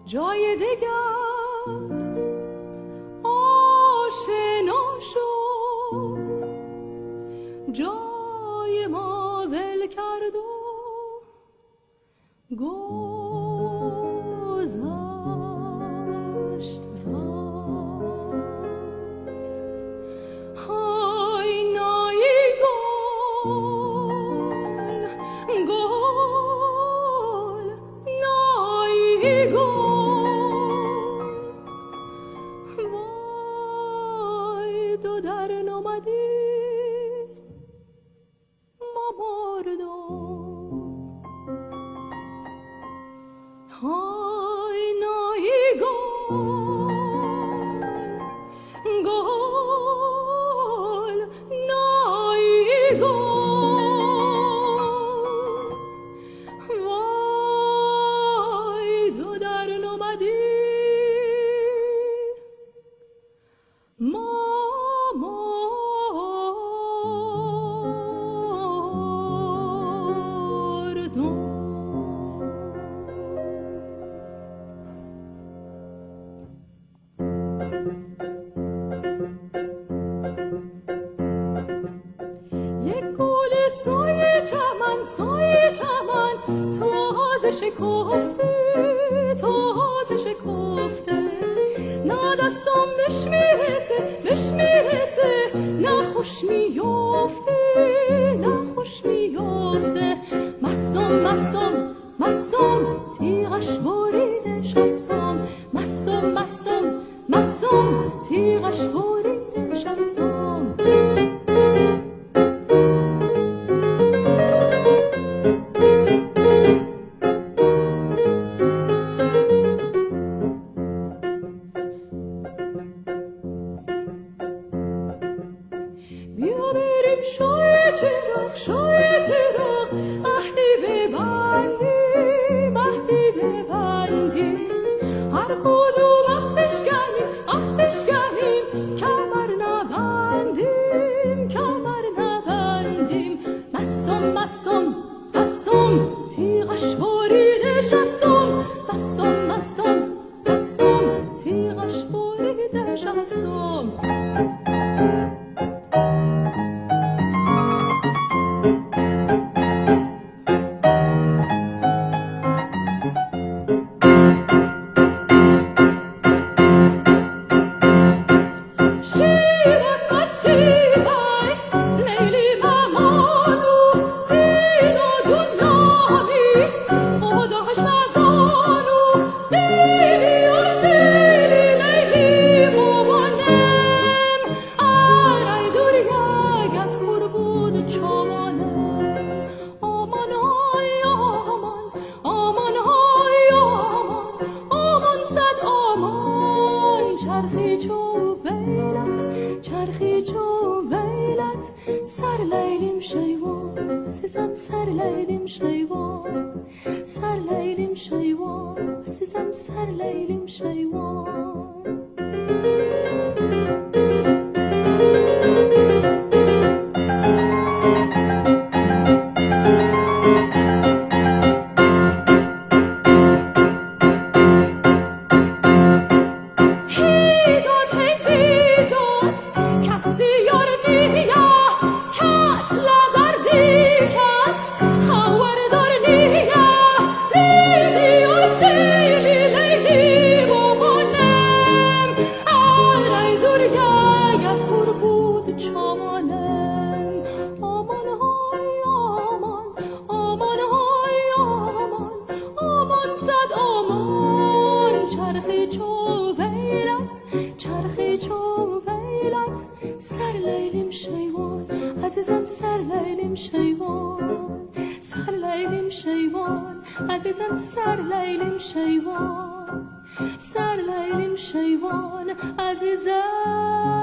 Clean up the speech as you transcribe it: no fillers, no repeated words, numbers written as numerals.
جای دگر آشنا شد، جای ما ول کرد و گذشت رفت. های نایی گل گل نایی گل، در نامدی ما مردم. های نایی گل گل نایی گل، وای تو در نامدی ما سایه چمن سایه چمن تازه شکفته تازه شکفته، نه دستم بهش میرسه نه خوش میافته نه خوش میافته. مستم تیغش بریده شستم، مستم تیغش بریده شستم. شای چراغ عهدی ببندی، هر کدوم عهد بشکنیم کمر نبندیم. مستم تیغش بریده شستم، مستم تیغش بریده شستم. چرخی چو ویلت سر لیلیم شیوان، عزیزم سر لیلیم شیوان، سر لیلیم شیوان، عزیزم سر لیلیم شیوان. Darya ویلت سر لیلیم شیوان عزیزم سر لیلیم شیوان سر لیلیم شیوان عزیزم سر لیلیم شیوان سر لیلیم شیوان عزیزم